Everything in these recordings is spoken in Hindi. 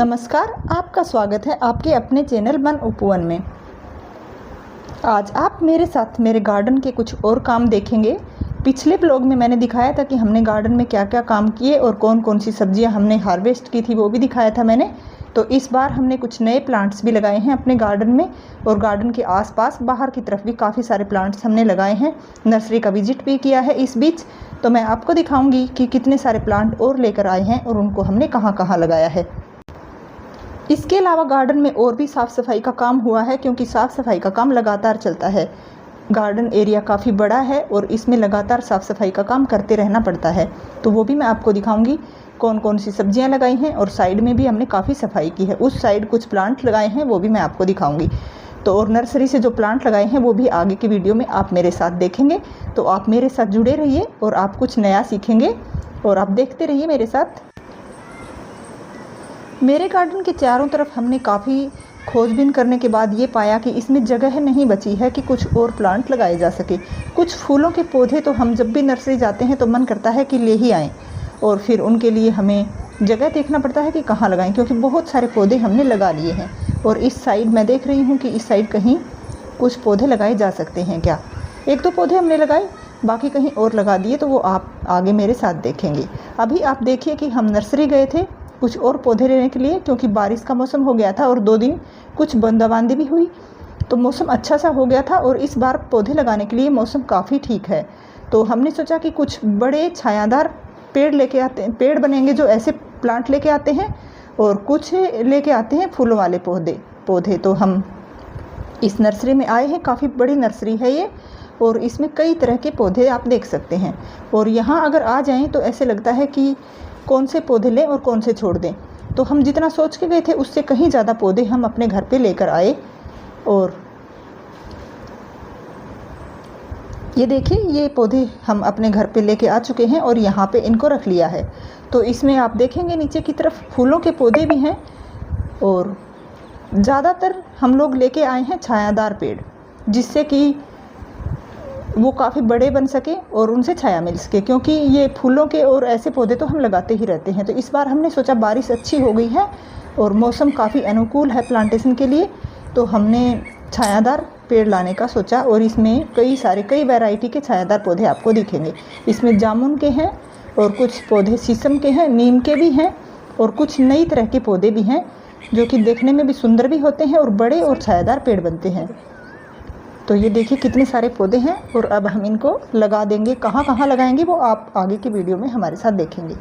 नमस्कार, आपका स्वागत है आपके अपने चैनल मन उपवन में। आज आप मेरे साथ मेरे गार्डन के कुछ और काम देखेंगे। पिछले ब्लॉग में मैंने दिखाया था कि हमने गार्डन में क्या क्या काम किए और कौन कौन सी सब्जियां हमने हार्वेस्ट की थी, वो भी दिखाया था मैंने। तो इस बार हमने कुछ नए प्लांट्स भी लगाए हैं अपने गार्डन में, और गार्डन के आसपास बाहर की तरफ भी काफ़ी सारे प्लांट्स हमने लगाए हैं। नर्सरी का विजिट भी किया है इस बीच, तो मैं आपको दिखाऊंगी कि कितने सारे प्लांट और लेकर आए हैं और उनको हमने कहाँ कहाँ लगाया है। इसके अलावा गार्डन में और भी साफ़ सफाई का काम हुआ है, क्योंकि साफ़ सफाई का काम लगातार चलता है। गार्डन एरिया काफ़ी बड़ा है और इसमें लगातार साफ़ सफाई का काम करते रहना पड़ता है, तो वो भी मैं आपको दिखाऊंगी कौन कौन सी सब्जियां लगाई हैं। और साइड में भी हमने काफ़ी सफाई की है, उस साइड कुछ प्लांट लगाए हैं, वो भी मैं आपको दिखाऊंगी। तो और नर्सरी से जो प्लांट लगाए हैं वो भी आगे की वीडियो में आप मेरे साथ देखेंगे। तो आप मेरे साथ जुड़े रहिए और आप कुछ नया सीखेंगे और आप देखते रहिए मेरे साथ। मेरे गार्डन के चारों तरफ हमने काफ़ी खोजबीन करने के बाद ये पाया कि इसमें जगह नहीं बची है कि कुछ और प्लांट लगाए जा सके। कुछ फूलों के पौधे तो हम जब भी नर्सरी जाते हैं तो मन करता है कि ले ही आएँ, और फिर उनके लिए हमें जगह देखना पड़ता है कि कहाँ लगाएं, क्योंकि बहुत सारे पौधे हमने लगा लिए हैं। और इस साइड मैं देख रही हूँ कि इस साइड कहीं कुछ पौधे लगाए जा सकते हैं क्या। एक दो पौधे हमने लगाए, बाकी कहीं और लगा दिए, तो वो आप आगे मेरे साथ देखेंगे। अभी आप देखिए कि हम नर्सरी गए थे कुछ और पौधे लेने के लिए, क्योंकि बारिश का मौसम हो गया था और 2 दिन कुछ बूंदाबांदी भी हुई, तो मौसम अच्छा सा हो गया था। और इस बार पौधे लगाने के लिए मौसम काफ़ी ठीक है, तो हमने सोचा कि कुछ बड़े छायादार पेड़ लेके आते हैं, पेड़ बनेंगे जो ऐसे प्लांट लेके आते हैं, और कुछ लेके आते हैं फूलों वाले पौधे। तो हम इस नर्सरी में आए हैं, काफ़ी बड़ी नर्सरी है ये, और इसमें कई तरह के पौधे आप देख सकते हैं। और यहाँ अगर आ जाएं तो ऐसे लगता है कि कौन से पौधे लें और कौन से छोड़ दें। तो हम जितना सोच के गए थे उससे कहीं ज़्यादा पौधे हम अपने घर पे लेकर आए। और ये देखिए, ये पौधे हम अपने घर पे लेके आ चुके हैं और यहाँ पे इनको रख लिया है। तो इसमें आप देखेंगे नीचे की तरफ फूलों के पौधे भी हैं, और ज़्यादातर हम लोग लेके आए हैं छायादार पेड़, जिससे कि वो काफ़ी बड़े बन सके और उनसे छाया मिल सके, क्योंकि ये फूलों के और ऐसे पौधे तो हम लगाते ही रहते हैं। तो इस बार हमने सोचा बारिश अच्छी हो गई है और मौसम काफ़ी अनुकूल है प्लांटेशन के लिए, तो हमने छायादार पेड़ लाने का सोचा। और इसमें कई वैरायटी के छायादार पौधे आपको दिखेंगे। इसमें जामुन के हैं और कुछ पौधे शीशम के हैं, नीम के भी हैं, और कुछ नई तरह के पौधे भी हैं जो कि देखने में भी सुंदर भी होते हैं और बड़े और छायादार पेड़ बनते हैं। तो ये देखिए कितने सारे पौधे हैं, और अब हम इनको लगा देंगे। कहाँ कहाँ लगाएंगे वो आप आगे की वीडियो में हमारे साथ देखेंगे।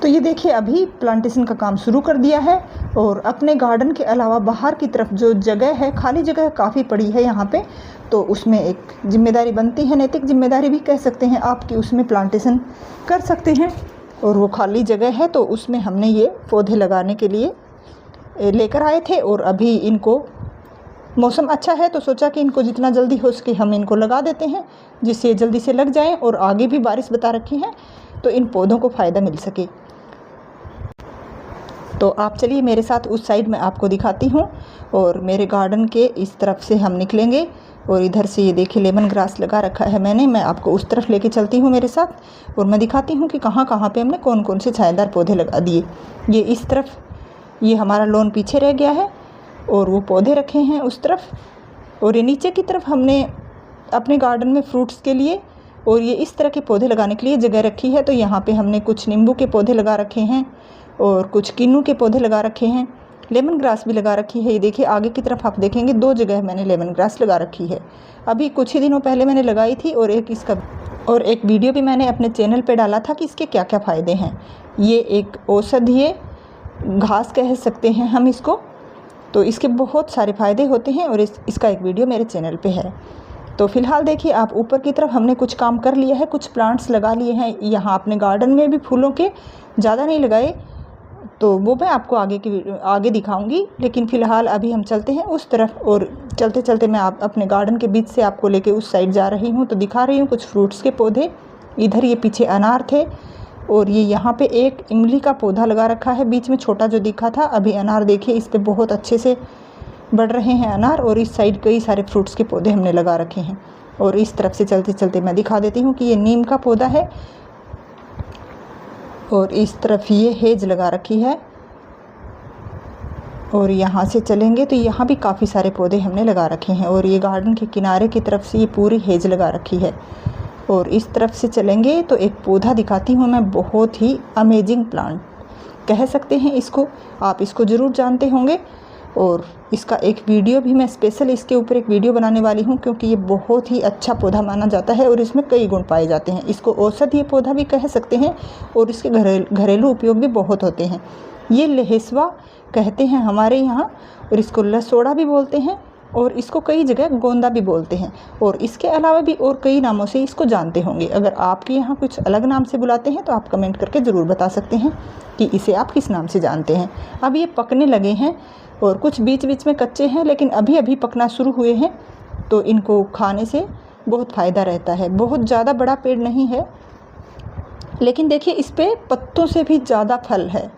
तो ये देखिए, अभी प्लांटेशन का काम शुरू कर दिया है, और अपने गार्डन के अलावा बाहर की तरफ जो जगह है, खाली जगह काफ़ी पड़ी है यहाँ पे, तो उसमें एक जिम्मेदारी बनती है, नैतिक जिम्मेदारी भी कह सकते हैं आपकी, उसमें प्लांटेशन कर सकते हैं। और वो खाली जगह है तो उसमें हमने ये पौधे लगाने के लिए लेकर आए थे। और अभी इनको मौसम अच्छा है तो सोचा कि इनको जितना जल्दी हो सके हम इनको लगा देते हैं, जिससे जल्दी से लग जाएं, और आगे भी बारिश बता रखी है तो इन पौधों को फ़ायदा मिल सके। तो आप चलिए मेरे साथ उस साइड में आपको दिखाती हूँ। और मेरे गार्डन के इस तरफ से हम निकलेंगे, और इधर से ये देखिए लेमन ग्रास लगा रखा है मैंने। मैं आपको उस तरफ लेके चलती हूँ मेरे साथ, और मैं दिखाती हूँ कि कहाँ कहाँ पे हमने कौन कौन से छायादार पौधे लगा दिए। ये इस तरफ, ये हमारा लॉन पीछे रह गया है और वो पौधे रखे हैं उस तरफ। और ये नीचे की तरफ हमने अपने गार्डन में फ्रूट्स के लिए और ये इस तरह के पौधे लगाने के लिए जगह रखी है। तो यहाँ पे हमने कुछ नींबू के पौधे लगा रखे हैं और कुछ किन्नू के पौधे लगा रखे हैं, लेमन ग्रास भी लगा रखी है। ये देखिए आगे की तरफ आप देखेंगे 2 जगह मैंने लेमन ग्रास लगा रखी है। अभी कुछ ही दिनों पहले मैंने लगाई थी, और एक वीडियो भी मैंने अपने चैनल पर डाला था कि इसके क्या क्या फ़ायदे हैं। ये एक औषधीय घास कह सकते हैं हम इसको, तो इसके बहुत सारे फ़ायदे होते हैं, और इसका एक वीडियो मेरे चैनल पे है। तो फ़िलहाल देखिए आप ऊपर की तरफ हमने कुछ काम कर लिया है, कुछ प्लांट्स लगा लिए हैं यहाँ अपने गार्डन में भी, फूलों के ज़्यादा नहीं लगाए, तो वो मैं आपको आगे दिखाऊंगी। लेकिन फ़िलहाल अभी हम चलते हैं उस तरफ, और चलते चलते मैं अपने गार्डन के बीच से आपको लेके उस साइड जा रही हूँ। तो दिखा रही हूँ कुछ फ्रूट्स के पौधे। इधर ये पीछे अनार थे, और ये यहाँ पे एक इमली का पौधा लगा रखा है बीच में, छोटा जो दिखा था। अभी अनार देखिए इस पे बहुत अच्छे से बढ़ रहे हैं अनार, और इस साइड कई सारे फ्रूट्स के पौधे हमने लगा रखे हैं। और इस तरफ से चलते चलते मैं दिखा देती हूँ कि ये नीम का पौधा है, और इस तरफ ये हेज लगा रखी है। और यहाँ से चलेंगे तो यहाँ भी काफ़ी सारे पौधे हमने लगा रखे हैं। और ये गार्डन के किनारे की तरफ से ये पूरी हेज लगा रखी है। और इस तरफ से चलेंगे तो एक पौधा दिखाती हूँ मैं, बहुत ही अमेजिंग प्लांट कह सकते हैं इसको, आप इसको ज़रूर जानते होंगे। और इसका एक वीडियो भी मैं स्पेशल इसके ऊपर एक वीडियो बनाने वाली हूँ, क्योंकि ये बहुत ही अच्छा पौधा माना जाता है और इसमें कई गुण पाए जाते हैं। इसको औषधीय पौधा भी कह सकते हैं और इसके घरेलू उपयोग भी बहुत होते हैं। ये लहेसवा कहते हैं हमारे यहाँ, और इसको लसोड़ा भी बोलते हैं, और इसको कई जगह गोंदा भी बोलते हैं। और इसके अलावा भी और कई नामों से इसको जानते होंगे। अगर आपके यहाँ कुछ अलग नाम से बुलाते हैं तो आप कमेंट करके ज़रूर बता सकते हैं कि इसे आप किस नाम से जानते हैं। अब ये पकने लगे हैं और कुछ बीच बीच में कच्चे हैं, लेकिन अभी अभी पकना शुरू हुए हैं। तो इनको खाने से बहुत फ़ायदा रहता है। बहुत ज़्यादा बड़ा पेड़ नहीं है, लेकिन देखिए इस पर पत्तों से भी ज़्यादा फल है,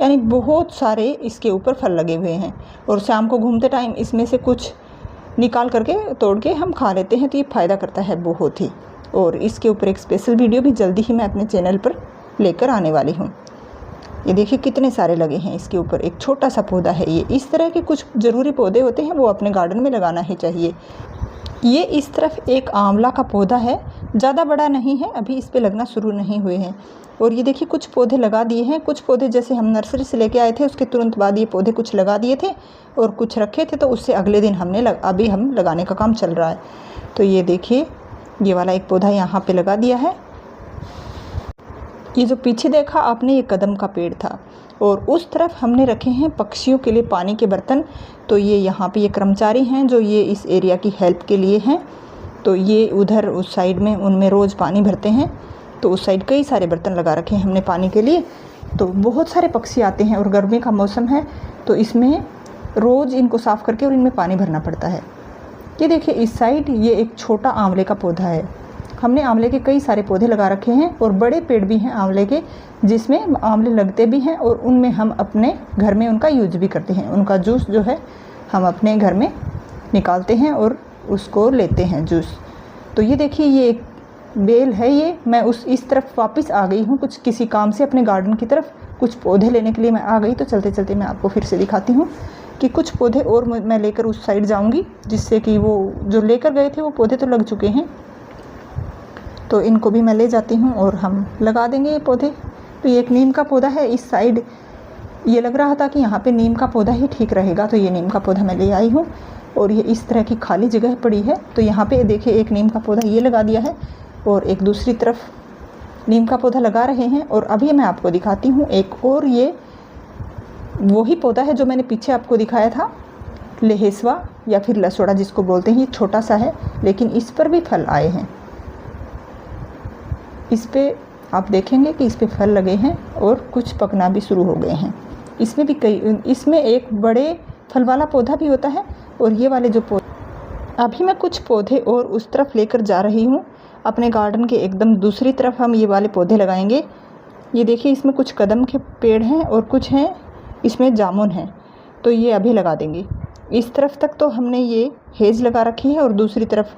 यानी बहुत सारे इसके ऊपर फल लगे हुए हैं। और शाम को घूमते टाइम इसमें से कुछ निकाल करके तोड़ के हम खा लेते हैं, तो ये फ़ायदा करता है बहुत ही। और इसके ऊपर एक स्पेशल वीडियो भी जल्दी ही मैं अपने चैनल पर लेकर आने वाली हूँ। ये देखिए कितने सारे लगे हैं इसके ऊपर। एक छोटा सा पौधा है ये। इस तरह के कुछ ज़रूरी पौधे होते हैं, वो अपने गार्डन में लगाना ही चाहिए। ये इस तरफ एक आंवला का पौधा है, ज़्यादा बड़ा नहीं है, अभी इस पे लगना शुरू नहीं हुए हैं। और ये देखिए कुछ पौधे लगा दिए हैं। कुछ पौधे जैसे हम नर्सरी से लेके आए थे, उसके तुरंत बाद ये पौधे कुछ लगा दिए थे, और कुछ रखे थे तो उससे अगले दिन अभी हम लगाने का काम चल रहा है। तो ये देखिए ये वाला एक पौधा यहाँ पे लगा दिया है। ये जो पीछे देखा आपने, ये कदम का पेड़ था। और उस तरफ हमने रखे हैं पक्षियों के लिए पानी के बर्तन। तो ये यहाँ पे ये कर्मचारी हैं जो ये इस एरिया की हेल्प के लिए हैं। तो ये उधर उस साइड में उनमें रोज़ पानी भरते हैं। तो उस साइड कई सारे बर्तन लगा रखे हैं हमने पानी के लिए। तो बहुत सारे पक्षी आते हैं और गर्मी का मौसम है, तो इसमें रोज़ इनको साफ़ करके और इनमें पानी भरना पड़ता है। ये देखिए इस साइड ये एक छोटा आंवले का पौधा है। हमने आंवले के कई सारे पौधे लगा रखे हैं और बड़े पेड़ भी हैं आंवले के, जिसमें आंवले लगते भी हैं और उनमें हम अपने घर में उनका यूज भी करते हैं। उनका जूस जो है हम अपने घर में निकालते हैं और उसको लेते हैं जूस। तो ये देखिए ये एक बेल है। ये मैं इस तरफ वापस आ गई हूँ कुछ किसी काम से, अपने गार्डन की तरफ कुछ पौधे लेने के लिए मैं आ गई। तो चलते चलते मैं आपको फिर से दिखाती हूँ कि कुछ पौधे और मैं लेकर उस साइड जाऊँगी, जिससे कि वो जो लेकर गए थे वो पौधे तो लग चुके हैं, तो इनको भी मैं ले जाती हूँ और हम लगा देंगे ये पौधे। तो ये एक नीम का पौधा है इस साइड। ये लग रहा था कि यहाँ पे नीम का पौधा ही ठीक रहेगा, तो ये नीम का पौधा मैं ले आई हूँ। और ये इस तरह की खाली जगह पड़ी है, तो यहाँ पे देखिए एक नीम का पौधा ये लगा दिया है और एक दूसरी तरफ नीम का पौधा लगा रहे हैं। और अभी मैं आपको दिखाती हूँ एक और, ये वही पौधा है जो मैंने पीछे आपको दिखाया था, लहेसवा या फिर लसोड़ा जिसको बोलते हैं। ये छोटा सा है, लेकिन इस पर भी फल आए हैं। इस पे आप देखेंगे कि इस पे फल लगे हैं और कुछ पकना भी शुरू हो गए हैं। इसमें भी इसमें एक बड़े फल वाला पौधा भी होता है। और ये वाले जो पौधे, अभी मैं कुछ पौधे और उस तरफ लेकर जा रही हूँ अपने गार्डन के एकदम दूसरी तरफ हम ये वाले पौधे लगाएंगे। ये देखिए इसमें कुछ कदम के पेड़ हैं और कुछ हैं इसमें जामुन हैं, तो ये अभी लगा देंगे। इस तरफ तक तो हमने ये हेज लगा रखी है और दूसरी तरफ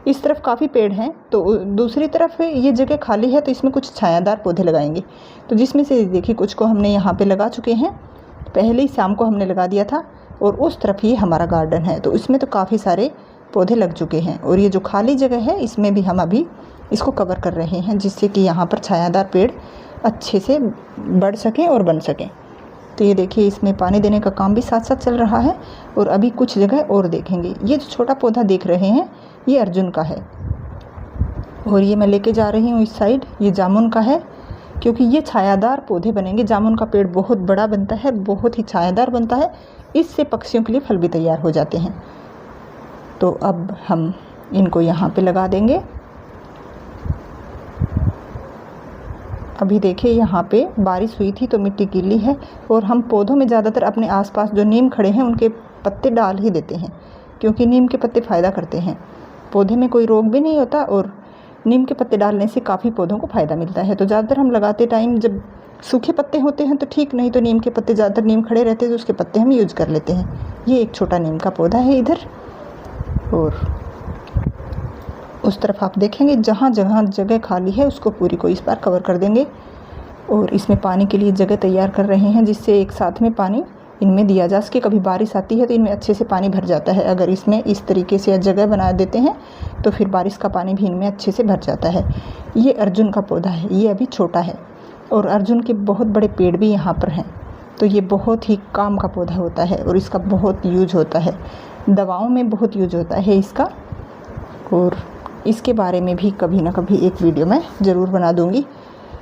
इस तरफ काफ़ी पेड़ हैं, तो दूसरी तरफ ये जगह खाली है, तो इसमें कुछ छायादार पौधे लगाएंगे। तो जिसमें से देखिए कुछ को हमने यहाँ पे लगा चुके हैं, पहले ही शाम को हमने लगा दिया था। और उस तरफ ये हमारा गार्डन है, तो इसमें तो काफ़ी सारे पौधे लग चुके हैं। और ये जो खाली जगह है इसमें भी हम अभी इसको कवर कर रहे हैं, जिससे कि यहाँ पर छायादार पेड़ अच्छे से बढ़ सकें और बन सकें। तो ये देखिए इसमें पानी देने का काम भी साथ साथ चल रहा है। और अभी कुछ जगह और देखेंगे। ये जो छोटा पौधा देख रहे हैं ये अर्जुन का है, और ये मैं लेके जा रही हूँ इस साइड। ये जामुन का है, क्योंकि ये छायादार पौधे बनेंगे। जामुन का पेड़ बहुत बड़ा बनता है, बहुत ही छायादार बनता है, इससे पक्षियों के लिए फल भी तैयार हो जाते हैं। तो अब हम इनको यहाँ पे लगा देंगे। अभी देखिए यहाँ पे बारिश हुई थी तो मिट्टी गीली है, और हम पौधों में ज़्यादातर अपने आसपास जो नीम खड़े हैं उनके पत्ते डाल ही देते हैं, क्योंकि नीम के पत्ते फ़ायदा करते हैं। पौधे में कोई रोग भी नहीं होता, और नीम के पत्ते डालने से काफ़ी पौधों को फ़ायदा मिलता है। तो ज़्यादातर हम लगाते टाइम जब सूखे पत्ते होते हैं तो ठीक, नहीं तो नीम के पत्ते, ज़्यादातर नीम खड़े रहते हैं तो उसके पत्ते हम यूज़ कर लेते हैं। ये एक छोटा नीम का पौधा है इधर, और उस तरफ आप देखेंगे जहाँ जगह खाली है उसको पूरी को इस बार कवर कर देंगे। और इसमें पानी के लिए जगह तैयार कर रहे हैं, जिससे एक साथ में पानी इनमें दिया जा सके। कभी बारिश आती है तो इनमें अच्छे से पानी भर जाता है। अगर इसमें इस तरीके से जगह बना देते हैं तो फिर बारिश का पानी भी इनमें अच्छे से भर जाता है। ये अर्जुन का पौधा है, ये अभी छोटा है और अर्जुन के बहुत बड़े पेड़ भी यहाँ पर हैं। तो ये बहुत ही काम का पौधा होता है और इसका बहुत यूज होता है, दवाओं में बहुत यूज होता है इसका। और इसके बारे में भी कभी ना कभी एक वीडियो मैं ज़रूर बना दूँगी।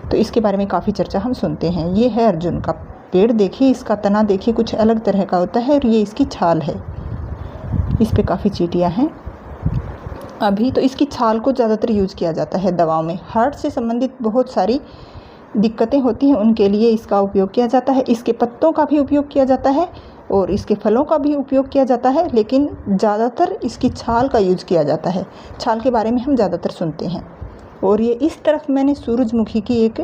तो इसके बारे में काफ़ी चर्चा हम सुनते हैं। ये है अर्जुन का पेड़, देखिए इसका तना देखिए कुछ अलग तरह का होता है और ये इसकी छाल है। इस पे काफ़ी चींटियाँ हैं अभी। तो इसकी छाल को ज़्यादातर यूज़ किया जाता है दवाओं में। हार्ट से संबंधित बहुत सारी दिक्कतें होती हैं उनके लिए इसका उपयोग किया जाता है। इसके पत्तों का भी उपयोग किया जाता है और इसके फलों का भी उपयोग किया जाता है, लेकिन ज़्यादातर इसकी छाल का यूज़ किया जाता है। छाल के बारे में हम ज़्यादातर सुनते हैं। और ये इस तरफ मैंने सूरजमुखी की एक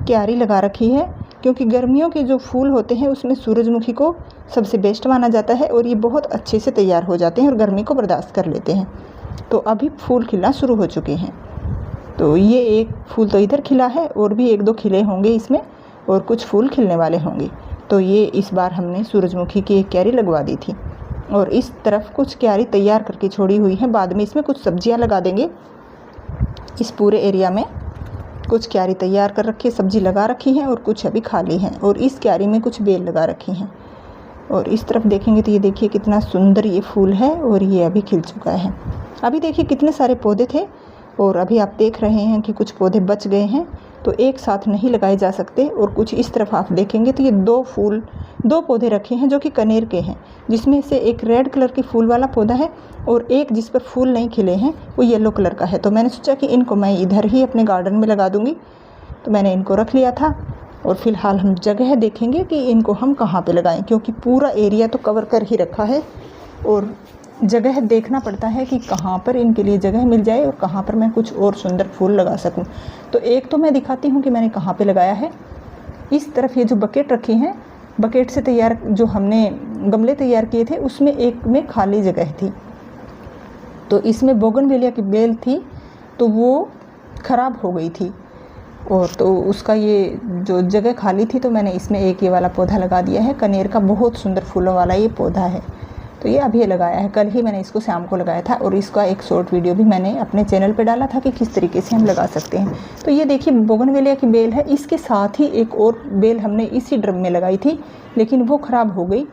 क्यारी लगा रखी है, क्योंकि गर्मियों के जो फूल होते हैं उसमें सूरजमुखी को सबसे बेस्ट माना जाता है और ये बहुत अच्छे से तैयार हो जाते हैं और गर्मी को बर्दाश्त कर लेते हैं। तो अभी फूल खिलना शुरू हो चुके हैं। तो ये एक फूल तो इधर खिला है और भी एक दो खिले होंगे इसमें और कुछ फूल खिलने वाले होंगे। तो ये इस बार हमने सूरजमुखी की एक क्यारी लगवा दी थी और इस तरफ कुछ क्यारी तैयार करके छोड़ी हुई है। बाद में इसमें कुछ सब्जियां लगा देंगे। इस पूरे एरिया में कुछ क्यारी तैयार कर रखी, सब्जी लगा रखी है और कुछ अभी खाली हैं। और इस क्यारी में कुछ बेल लगा रखी हैं। और इस तरफ देखेंगे तो ये देखिए कितना सुंदर ये फूल है और ये अभी खिल चुका है। अभी देखिए कितने सारे पौधे थे और अभी आप देख रहे हैं कि कुछ पौधे बच गए हैं, तो एक साथ नहीं लगाए जा सकते। और कुछ इस तरफ आप देखेंगे तो ये दो पौधे रखे हैं जो कि कनेर के हैं, जिसमें से एक रेड कलर के फूल वाला पौधा है और एक जिस पर फूल नहीं खिले हैं वो येलो कलर का है। तो मैंने सोचा कि इनको मैं इधर ही अपने गार्डन में लगा दूँगी, तो मैंने इनको रख लिया था। और फिलहाल हम जगह देखेंगे कि इनको हम कहाँ पे लगाएं, क्योंकि पूरा एरिया तो कवर कर ही रखा है और जगह देखना पड़ता है कि कहाँ पर इनके लिए जगह मिल जाए और कहाँ पर मैं कुछ और सुंदर फूल लगा सकूं। तो एक तो मैं दिखाती हूँ कि मैंने कहाँ पे लगाया है। इस तरफ ये जो बकेट रखी हैं, बकेट से तैयार जो हमने गमले तैयार किए थे उसमें एक में खाली जगह थी, तो इसमें बोगनवेलिया की बेल थी तो वो ख़राब हो गई थी और तो उसका ये जो जगह खाली थी तो मैंने इसमें एक ये वाला पौधा लगा दिया है। कनेर का बहुत सुंदर फूलों वाला ये पौधा है, तो ये अभी लगाया है। कल ही मैंने इसको शाम को लगाया था और इसका एक शॉर्ट वीडियो भी मैंने अपने चैनल पे डाला था कि किस तरीके से हम लगा सकते हैं। तो ये देखिए बोगनवेलिया की बेल है। इसके साथ ही एक और बेल हमने इसी ड्रम में लगाई थी, लेकिन वो ख़राब हो गई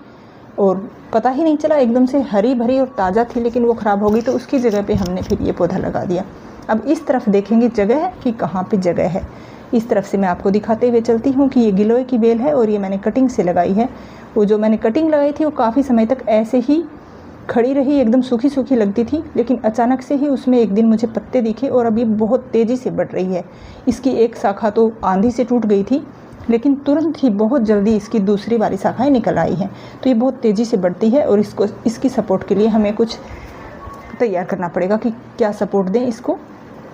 और पता ही नहीं चला, एकदम से हरी भरी और ताज़ा थी लेकिन वो ख़राब हो गई। तो उसकी जगह पर हमने फिर ये पौधा लगा दिया। अब इस तरफ देखेंगे जगह है कि कहाँ पर जगह है। इस तरफ से मैं आपको दिखाते हुए चलती हूँ कि ये गिलोय की बेल है और ये मैंने कटिंग से लगाई है। वो जो मैंने कटिंग लगाई थी वो काफ़ी समय तक ऐसे ही खड़ी रही, एकदम सूखी सूखी लगती थी, लेकिन अचानक से ही उसमें एक दिन मुझे पत्ते दिखे और अब ये बहुत तेज़ी से बढ़ रही है। इसकी एक शाखा तो आंधी से टूट गई थी, लेकिन तुरंत ही बहुत जल्दी इसकी दूसरी वाली शाखाएँ निकल आई हैं। तो ये बहुत तेज़ी से बढ़ती है और इसकी सपोर्ट के लिए हमें कुछ तैयार करना पड़ेगा कि क्या सपोर्ट दें इसको।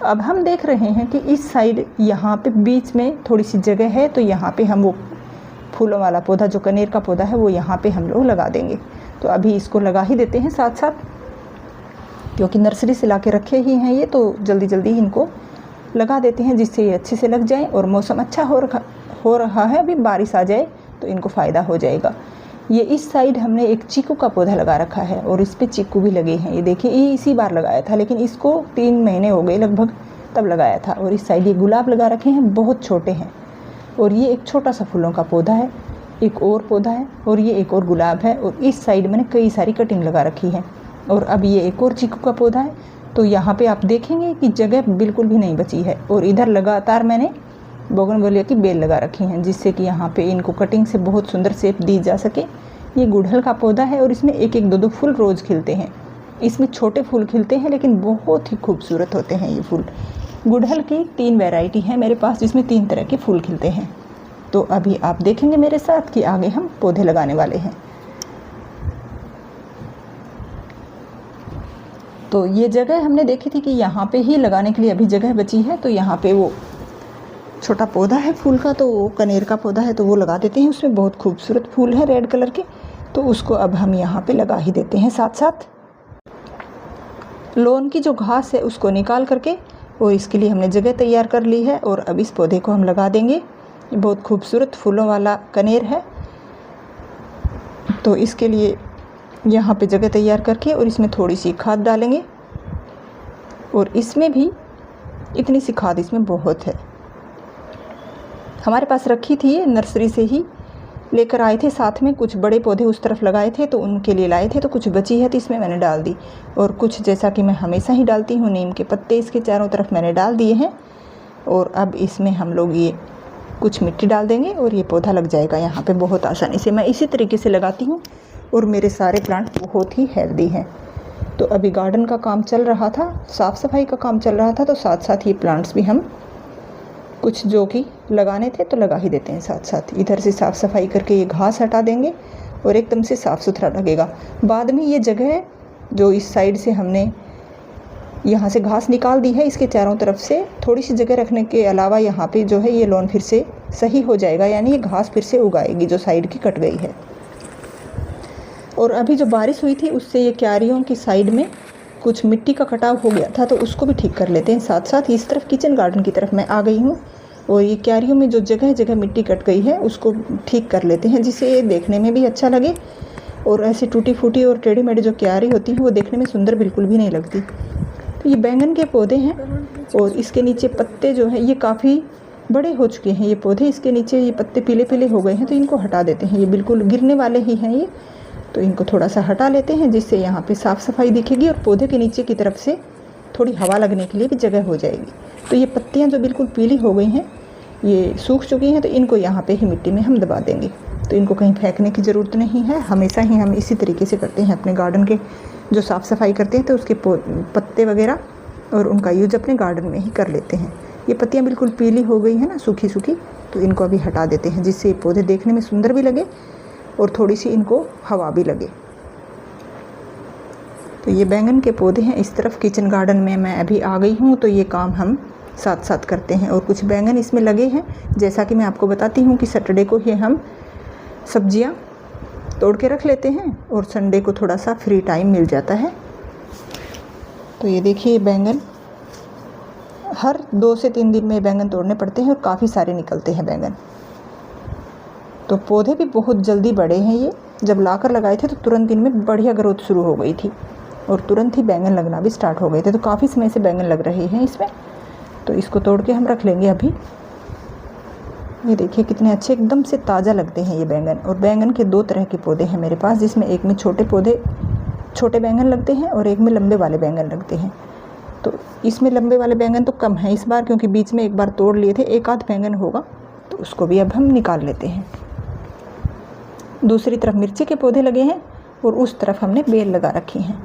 अब हम देख रहे हैं कि इस साइड यहाँ पे बीच में थोड़ी सी जगह है, तो यहाँ पे हम वो फूलों वाला पौधा जो कनेर का पौधा है वो यहाँ पे हम लोग लगा देंगे। तो अभी इसको लगा ही देते हैं साथ साथ, क्योंकि नर्सरी से ला के रखे ही हैं ये, तो जल्दी जल्दी इनको लगा देते हैं जिससे ये अच्छे से लग जाए। और मौसम अच्छा हो रहा है, अभी बारिश आ जाए तो इनको फ़ायदा हो जाएगा। ये इस साइड हमने एक चीकू का पौधा लगा रखा है और इस पे चीकू भी लगे हैं। ये देखिए, ये इसी बार लगाया था, लेकिन इसको 3 महीने हो गए लगभग तब लगाया था। और इस साइड ये गुलाब लगा रखे हैं, बहुत छोटे हैं। और ये एक छोटा सा फूलों का पौधा है, एक और पौधा है और ये एक और गुलाब है। और इस साइड मैंने कई सारी कटिंग लगा रखी है। और अब ये एक और चीकू का पौधा है। तो यहाँ पे आप देखेंगे कि जगह बिल्कुल भी नहीं बची है। और इधर लगातार मैंने बोगनवेलिया की बेल लगा रखी हैं, जिससे कि यहाँ पे इनको कटिंग से बहुत सुंदर शेप दी जा सके। ये गुड़हल का पौधा है और इसमें एक एक दो फूल रोज़ खिलते हैं। इसमें छोटे फूल खिलते हैं लेकिन बहुत ही खूबसूरत होते हैं ये फूल। गुड़हल की 3 वैरायटी है मेरे पास, जिसमें 3 तरह के फूल खिलते हैं। तो अभी आप देखेंगे मेरे साथ कि आगे हम पौधे लगाने वाले हैं। तो ये जगह हमने देखी थी कि यहाँ पे ही लगाने के लिए अभी जगह बची है। तो यहाँ पे वो छोटा पौधा है फूल का, तो वो कनेर का पौधा है तो वो लगा देते हैं। उसमें बहुत खूबसूरत फूल है रेड कलर के, तो उसको अब हम यहाँ पे लगा ही देते हैं साथ साथ। लॉन की जो घास है उसको निकाल करके, और इसके लिए हमने जगह तैयार कर ली है। और अब इस पौधे को हम लगा देंगे। ये बहुत खूबसूरत फूलों वाला कनेर है। तो इसके लिए यहाँ पे जगह तैयार करके और इसमें थोड़ी सी खाद डालेंगे। और इसमें भी इतनी सी खाद इसमें बहुत है। हमारे पास रखी थी, ये नर्सरी से ही लेकर आए थे, साथ में कुछ बड़े पौधे उस तरफ लगाए थे तो उनके लिए लाए थे, तो कुछ बची है तो इसमें मैंने डाल दी। और कुछ जैसा कि मैं हमेशा ही डालती हूँ, नीम के पत्ते इसके चारों तरफ मैंने डाल दिए हैं। और अब इसमें हम लोग ये कुछ मिट्टी डाल देंगे और ये पौधा लग जाएगा यहाँ पे बहुत आसानी से। मैं इसी तरीके से लगाती हूँ और मेरे सारे प्लांट बहुत ही हेल्दी हैं। तो अभी गार्डन का काम चल रहा था, साफ़ सफाई का काम चल रहा था, तो साथ साथ ये प्लांट्स भी हम कुछ जो कि लगाने थे तो लगा ही देते हैं साथ साथ। इधर से साफ़ सफाई करके ये घास हटा देंगे और एकदम से साफ़ सुथरा लगेगा। बाद में ये जगह जो इस साइड से हमने यहाँ से घास निकाल दी है, इसके चारों तरफ से थोड़ी सी जगह रखने के अलावा यहाँ पे जो है ये लॉन फिर से सही हो जाएगा, यानी ये घास फिर से उगाएगी जो साइड की कट गई है। और अभी जो बारिश हुई थी उससे ये क्यारियों की साइड में कुछ मिट्टी का कटाव हो गया था, तो उसको भी ठीक कर लेते हैं। साथ साथ इस तरफ किचन गार्डन की तरफ मैं आ गई हूँ और ये क्यारियों में जो जगह जगह मिट्टी कट गई है उसको ठीक कर लेते हैं, जिससे ये देखने में भी अच्छा लगे। और ऐसी टूटी फूटी और टेढ़ी मेढ़ी जो क्यारी होती है वो देखने में सुंदर बिल्कुल भी नहीं लगती। तो ये बैंगन के पौधे हैं और इसके नीचे पत्ते जो हैं ये काफ़ी बड़े हो चुके हैं। ये पौधे इसके नीचे ये पत्ते पीले पीले हो गए हैं, तो इनको हटा देते हैं। ये बिल्कुल गिरने वाले ही हैं ये, तो इनको थोड़ा सा हटा लेते हैं, जिससे यहाँ पे साफ़ सफाई दिखेगी और पौधे के नीचे की तरफ से थोड़ी हवा लगने के लिए भी जगह हो जाएगी। तो ये पत्तियाँ जो बिल्कुल पीली हो गई हैं, ये सूख चुकी हैं, तो इनको यहाँ पे ही मिट्टी में हम दबा देंगे। तो इनको कहीं फेंकने की ज़रूरत नहीं है। हमेशा ही हम इसी तरीके से करते हैं अपने गार्डन के जो साफ़ सफाई करते हैं, तो उसके पत्ते वगैरह और उनका यूज अपने गार्डन में ही कर लेते हैं। ये पत्तियाँ बिल्कुल पीली हो गई हैं ना, सूखी सूखी, तो इनको अभी हटा देते हैं, जिससे ये पौधे देखने में सुंदर भी लगे और थोड़ी सी इनको हवा भी लगे। तो ये बैंगन के पौधे हैं इस तरफ किचन गार्डन में मैं अभी आ गई हूँ, तो ये काम हम साथ साथ करते हैं। और कुछ बैंगन इसमें लगे हैं, जैसा कि मैं आपको बताती हूँ कि सैटरडे को ही हम सब्जियाँ तोड़ के रख लेते हैं और संडे को थोड़ा सा फ्री टाइम मिल जाता है। तो ये देखिए बैंगन हर 2 से 3 दिन में बैंगन तोड़ने पड़ते हैं और काफ़ी सारे निकलते हैं बैंगन। तो पौधे भी बहुत जल्दी बड़े हैं। ये जब लाकर लगाए थे तो तुरंत इनमें बढ़िया ग्रोथ शुरू हो गई थी और तुरंत ही बैंगन लगना भी स्टार्ट हो गए थे। तो काफ़ी समय से बैंगन लग रहे हैं इसमें। तो इसको तोड़ के हम रख लेंगे अभी। ये देखिए कितने अच्छे एकदम से ताज़ा लगते हैं ये बैंगन। और बैंगन के 2 तरह के पौधे हैं मेरे पास, जिसमें एक में छोटे बैंगन लगते हैं और एक में लंबे वाले बैंगन लगते हैं। तो इसमें लंबे वाले बैंगन तो कम है इस बार, क्योंकि बीच में एक बार तोड़ लिए थे, एक आध बैंगन होगा, तो उसको भी अब हम निकाल लेते हैं। दूसरी तरफ मिर्ची के पौधे लगे हैं और उस तरफ हमने बेल लगा रखी हैं।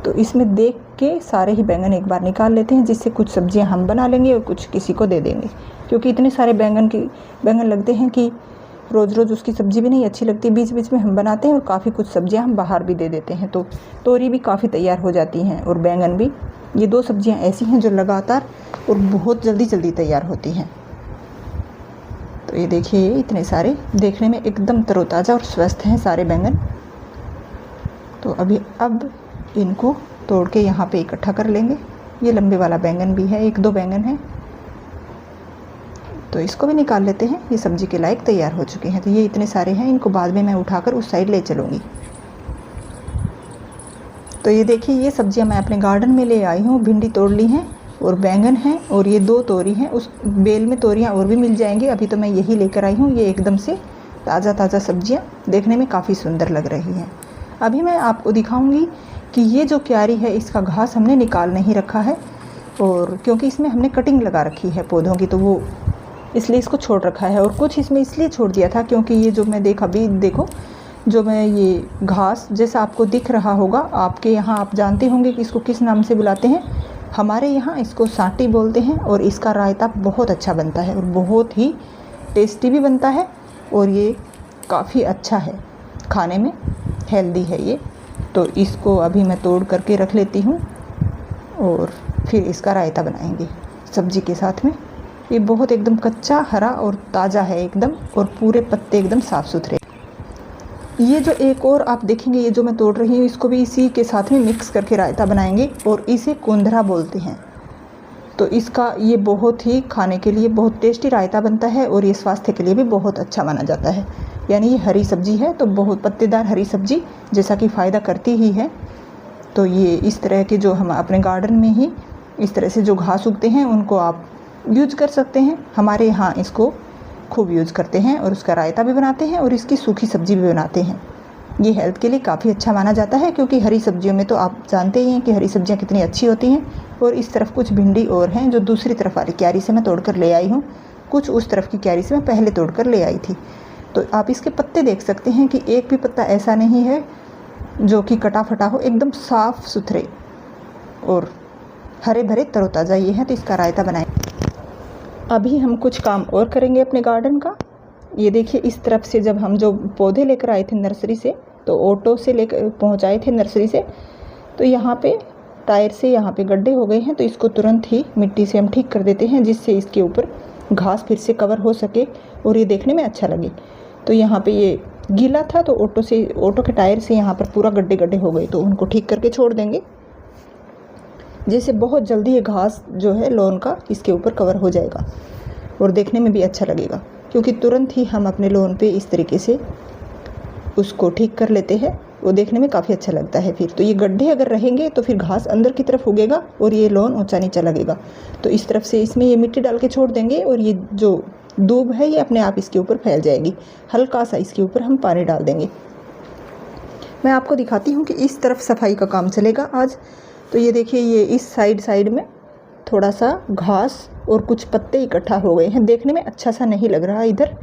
तो इसमें देख के सारे ही बैंगन एक बार निकाल लेते हैं, जिससे कुछ सब्जियां हम बना लेंगे और कुछ किसी को दे देंगे, क्योंकि इतने सारे बैंगन लगते हैं कि रोज़ रोज़ उसकी सब्ज़ी भी नहीं अच्छी लगती। बीच बीच में हम बनाते हैं और काफ़ी कुछ सब्जियां हम बाहर भी दे देते हैं, तो तोरी भी काफ़ी तैयार हो जाती हैं और बैंगन भी। ये 2 सब्जियां ऐसी हैं जो लगातार और बहुत जल्दी जल्दी तैयार होती हैं। तो ये देखिए इतने सारे, देखने में एकदम तरोताज़ा और स्वस्थ हैं सारे बैंगन। तो अब इनको तोड़ के यहाँ पे इकट्ठा कर लेंगे। ये लंबे वाला बैंगन भी है, 1-2 बैंगन है, तो इसको भी निकाल लेते हैं। ये सब्जी के लायक तैयार हो चुके हैं। तो ये इतने सारे हैं, इनको बाद में मैं उठाकर उस साइड ले चलूँगी। तो ये देखिए ये सब्जियां मैं अपने गार्डन में ले आई हूँ। भिंडी तोड़ ली हैं और बैंगन हैं और ये 2 तोरी हैं। उस बेल में तोरियां और भी मिल जाएंगी, अभी तो मैं यही लेकर आई हूँ। ये एकदम से ताज़ा सब्जियां देखने में काफ़ी सुंदर लग रही हैं। अभी मैं आपको दिखाऊंगी कि ये जो क्यारी है इसका घास हमने निकाल नहीं रखा है, और क्योंकि इसमें हमने कटिंग लगा रखी है पौधों की, तो वो इसलिए इसको छोड़ रखा है। और कुछ इसमें इसलिए छोड़ दिया था क्योंकि ये जो मैं देखो जो मैं ये घास जैसा आपको दिख रहा होगा, आपके यहाँ आप जानते होंगे कि इसको किस नाम से बुलाते हैं। हमारे यहाँ इसको सांटी बोलते हैं और इसका रायता बहुत अच्छा बनता है और बहुत ही टेस्टी भी बनता है और ये काफ़ी अच्छा है खाने में, हेल्दी है ये। तो इसको अभी मैं तोड़ करके रख लेती हूँ और फिर इसका रायता बनाएंगे सब्जी के साथ में। ये बहुत एकदम कच्चा हरा और ताज़ा है एकदम, और पूरे पत्ते एकदम साफ़ सुथरे। ये जो एक और आप देखेंगे, ये जो मैं तोड़ रही हूँ, इसको भी इसी के साथ में मिक्स करके रायता बनाएंगे और इसे कोंधरा बोलते हैं। तो इसका ये बहुत ही खाने के लिए बहुत टेस्टी रायता बनता है और ये स्वास्थ्य के लिए भी बहुत अच्छा माना जाता है। यानी ये हरी सब्जी है तो बहुत पत्तेदार हरी सब्जी जैसा कि फ़ायदा करती ही है। तो ये इस तरह के जो हम अपने गार्डन में ही इस तरह से जो घास उगते हैं उनको आप यूज कर सकते हैं। हमारे यहाँ इसको खूब यूज करते हैं और उसका रायता भी बनाते हैं और इसकी सूखी सब्जी भी बनाते हैं। ये हेल्थ के लिए काफ़ी अच्छा माना जाता है क्योंकि हरी सब्जियों में तो आप जानते ही हैं कि हरी सब्जियां कितनी अच्छी होती हैं। और इस तरफ कुछ भिंडी और हैं जो दूसरी तरफ वाली क्यारी से मैं तोड़कर ले आई हूँ, कुछ उस तरफ की क्यारी से मैं पहले तोड़कर ले आई थी। तो आप इसके पत्ते देख सकते हैं कि एक भी पत्ता ऐसा नहीं है जो कि कटा फटा हो, एकदम साफ़ सुथरे और हरे भरे तरोताज़ा ये है। तो इसका रायता बनाएं। अभी हम कुछ काम और करेंगे अपने गार्डन का। ये देखिए, इस तरफ से जब हम जो पौधे लेकर आए थे नर्सरी से, तो ऑटो से लेकर पहुंचाए थे नर्सरी से, तो यहाँ पे टायर से यहाँ पे गड्ढे हो गए हैं। तो इसको तुरंत ही मिट्टी से हम ठीक कर देते हैं जिससे इसके ऊपर घास फिर से कवर हो सके और ये देखने में अच्छा लगे। तो यहाँ पे ये गीला था तो ऑटो के टायर से यहाँ पर पूरा गड्ढे गड्ढे हो गए, तो उनको ठीक करके छोड़ देंगे जिससे बहुत जल्दी ये घास जो है लॉन का इसके ऊपर कवर हो जाएगा और देखने में भी अच्छा लगेगा क्योंकि तुरंत ही हम अपने लॉन पे इस तरीके से उसको ठीक कर लेते हैं। वो देखने में काफ़ी अच्छा लगता है। फिर तो ये गड्ढे अगर रहेंगे तो फिर घास अंदर की तरफ उगेगा और ये लॉन ऊंचा नीचा लगेगा। तो इस तरफ से इसमें ये मिट्टी डाल के छोड़ देंगे और ये जो दूब है ये अपने आप इसके ऊपर फैल जाएगी। हल्का सा इसके ऊपर हम पानी डाल देंगे। मैं आपको दिखाती हूँ कि इस तरफ सफाई का काम चलेगा आज। तो ये देखिए, ये इस साइड में थोड़ा सा घास और कुछ पत्ते इकट्ठा हो गए हैं, देखने में अच्छा सा नहीं लग रहा। इधर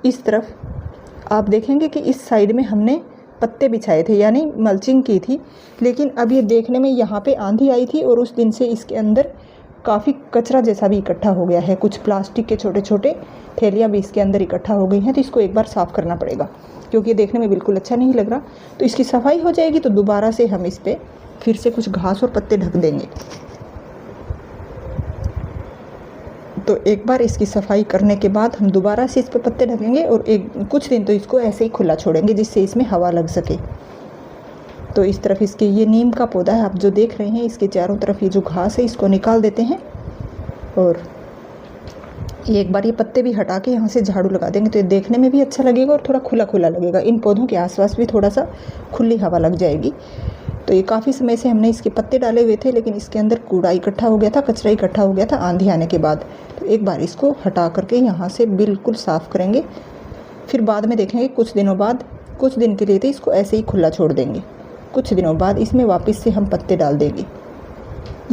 इस तरफ आप देखेंगे कि इस साइड में हमने पत्ते बिछाए थे यानी मल्चिंग की थी, लेकिन अब ये देखने में यहाँ पे आंधी आई थी और उस दिन से इसके अंदर काफ़ी कचरा जैसा भी इकट्ठा हो गया है। कुछ प्लास्टिक के छोटे छोटे थैलियाँ भी इसके अंदर इकट्ठा हो गई हैं। तो इसको एक बार साफ़ करना पड़ेगा क्योंकि ये देखने में बिल्कुल अच्छा नहीं लग रहा। तो इसकी सफाई हो जाएगी तो दोबारा से हम इस पर फिर से कुछ घास और पत्ते ढक देंगे। तो एक बार इसकी सफाई करने के बाद हम दोबारा से इस पर पत्ते ढकेंगे और कुछ दिन तो इसको ऐसे ही खुला छोड़ेंगे जिससे इसमें हवा लग सके। तो इस तरफ इसके ये नीम का पौधा है, आप जो देख रहे हैं, इसके चारों तरफ ये जो घास है इसको निकाल देते हैं और ये एक बार ये पत्ते भी हटा के यहाँ से झाड़ू लगा देंगे तो ये देखने में भी अच्छा लगेगा और थोड़ा खुला खुला लगेगा। इन पौधों के आसपास भी थोड़ा सा खुली हवा लग जाएगी। तो ये काफ़ी समय से हमने इसके पत्ते डाले हुए थे लेकिन इसके अंदर कूड़ा इकट्ठा हो गया था, कचरा इकट्ठा हो गया था आंधी आने के बाद। तो एक बार इसको हटा करके यहाँ से बिल्कुल साफ़ करेंगे। फिर बाद में देखेंगे कुछ दिनों बाद, कुछ दिन के लिए तो इसको ऐसे ही खुला छोड़ देंगे। कुछ दिनों बाद इसमें वापस से हम पत्ते डाल देंगे।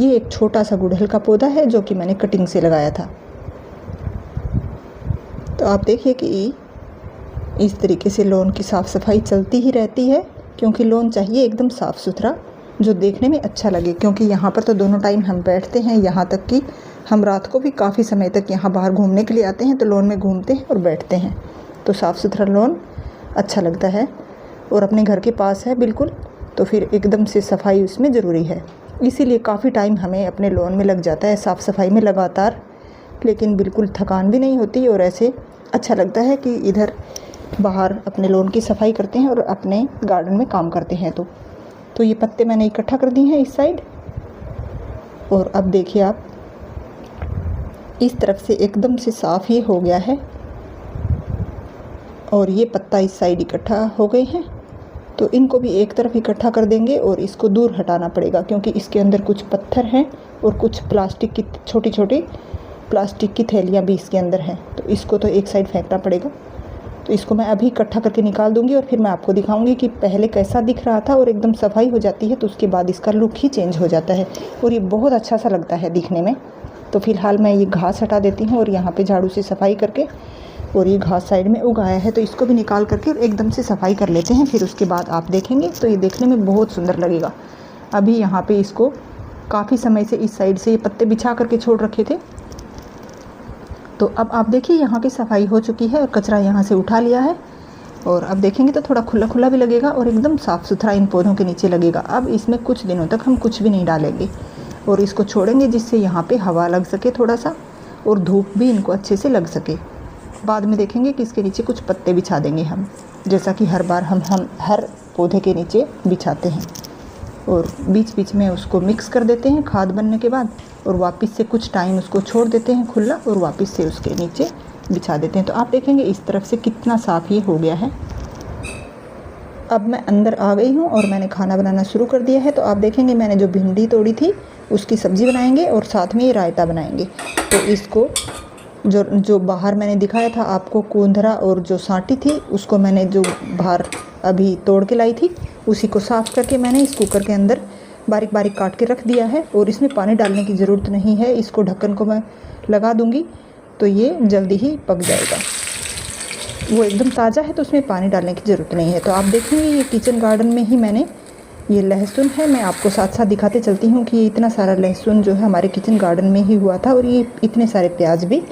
ये एक छोटा सा गुड़हल का पौधा है जो कि मैंने कटिंग से लगाया था। तो आप देखिए कि इस तरीके से लॉन की साफ़ सफाई चलती ही रहती है क्योंकि लॉन चाहिए एकदम साफ़ सुथरा जो देखने में अच्छा लगे। क्योंकि यहाँ पर तो दोनों टाइम हम बैठते हैं, यहाँ तक कि हम रात को भी काफ़ी समय तक यहाँ बाहर घूमने के लिए आते हैं तो लॉन में घूमते हैं और बैठते हैं। तो साफ़ सुथरा लॉन अच्छा लगता है और अपने घर के पास है बिल्कुल, तो फिर एकदम से सफाई उसमें ज़रूरी है। इसीलिए काफ़ी टाइम हमें अपने लॉन में लग जाता है साफ़ सफाई में लगातार, लेकिन बिल्कुल थकान भी नहीं होती और ऐसे अच्छा लगता है कि इधर बाहर अपने लॉन की सफाई करते हैं और अपने गार्डन में काम करते हैं। तो ये पत्ते मैंने इकट्ठा कर दिए हैं इस साइड। और अब देखिए आप, इस तरफ से एकदम से साफ़ ये हो गया है और ये पत्ता इस साइड इकट्ठा हो गए हैं। तो इनको भी एक तरफ इकट्ठा कर देंगे और इसको दूर हटाना पड़ेगा क्योंकि इसके अंदर कुछ पत्थर हैं और कुछ प्लास्टिक की छोटी छोटी प्लास्टिक की थैलियाँ भी इसके अंदर हैं। तो इसको तो एक साइड फेंकना पड़ेगा। तो इसको मैं अभी इकट्ठा करके निकाल दूंगी और फिर मैं आपको दिखाऊंगी कि पहले कैसा दिख रहा था और एकदम सफाई हो जाती है तो उसके बाद इसका लुक ही चेंज हो जाता है और ये बहुत अच्छा सा लगता है दिखने में। तो फिलहाल मैं ये घास हटा देती हूँ और यहाँ पे झाड़ू से सफाई करके, और ये घास साइड में उगाया है तो इसको भी निकाल करके एकदम से सफाई कर लेते हैं। फिर उसके बाद आप देखेंगे तो ये देखने में बहुत सुंदर लगेगा। अभी यहाँ पे इसको काफ़ी समय से इस साइड से ये पत्ते बिछा करके छोड़ रखे थे। तो अब आप देखिए यहाँ की सफाई हो चुकी है और कचरा यहाँ से उठा लिया है और अब देखेंगे तो थोड़ा खुला खुला भी लगेगा और एकदम साफ़ सुथरा इन पौधों के नीचे लगेगा। अब इसमें कुछ दिनों तक हम कुछ भी नहीं डालेंगे और इसको छोड़ेंगे जिससे यहाँ पे हवा लग सके थोड़ा सा और धूप भी इनको अच्छे से लग सके। बाद में देखेंगे कि इसके नीचे कुछ पत्ते बिछा देंगे हम, जैसा कि हर बार हम हर पौधे के नीचे बिछाते हैं। और बीच बीच में उसको मिक्स कर देते हैं खाद बनने के बाद, और वापस से कुछ टाइम उसको छोड़ देते हैं खुला, और वापस से उसके नीचे बिछा देते हैं। तो आप देखेंगे इस तरफ से कितना साफ़ ये हो गया है। अब मैं अंदर आ गई हूँ और मैंने खाना बनाना शुरू कर दिया है। तो आप देखेंगे मैंने जो भिंडी तोड़ी थी उसकी सब्ज़ी बनाएंगे और साथ में ये रायता बनाएंगे। तो इसको जो बाहर मैंने दिखाया था आपको कोंधरा और जो सांटी थी, उसको मैंने जो बाहर अभी तोड़ के लाई थी उसी को साफ़ करके मैंने इस कुकर के अंदर बारीक बारीक काट के रख दिया है। और इसमें पानी डालने की ज़रूरत नहीं है, इसको ढक्कन को मैं लगा दूँगी तो ये जल्दी ही पक जाएगा। वो एकदम ताज़ा है तो उसमें पानी डालने की ज़रूरत नहीं है। तो आप देखेंगे ये किचन गार्डन में ही मैंने ये लहसुन है, मैं आपको साथ साथ दिखाते चलती हूँ कि ये इतना सारा लहसुन जो है हमारे किचन गार्डन में ही हुआ था, और ये इतने सारे प्याज भी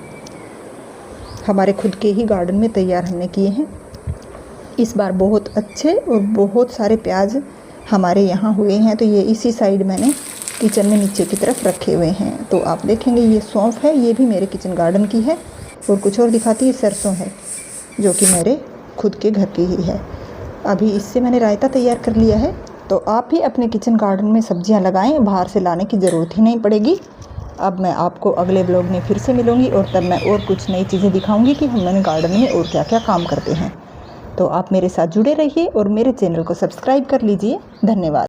हमारे खुद के ही गार्डन में तैयार हमने किए हैं। इस बार बहुत अच्छे और बहुत सारे प्याज हमारे यहाँ हुए हैं। तो ये इसी साइड मैंने किचन में नीचे की तरफ रखे हुए हैं। तो आप देखेंगे ये सौंफ है, ये भी मेरे किचन गार्डन की है। और कुछ और दिखाती है, सरसों है जो कि मेरे खुद के घर की ही है। अभी इससे मैंने रायता तैयार कर लिया है। तो आप भी अपने किचन गार्डन में सब्जियां लगाएं, बाहर से लाने की ज़रूरत ही नहीं पड़ेगी। अब मैं आपको अगले ब्लॉग में फिर से मिलूँगी और तब मैं और कुछ नई चीज़ें दिखाऊंगी कि हम गार्डन में और क्या क्या काम करते हैं। तो आप मेरे साथ जुड़े रहिए और मेरे चैनल को सब्सक्राइब कर लीजिए। धन्यवाद।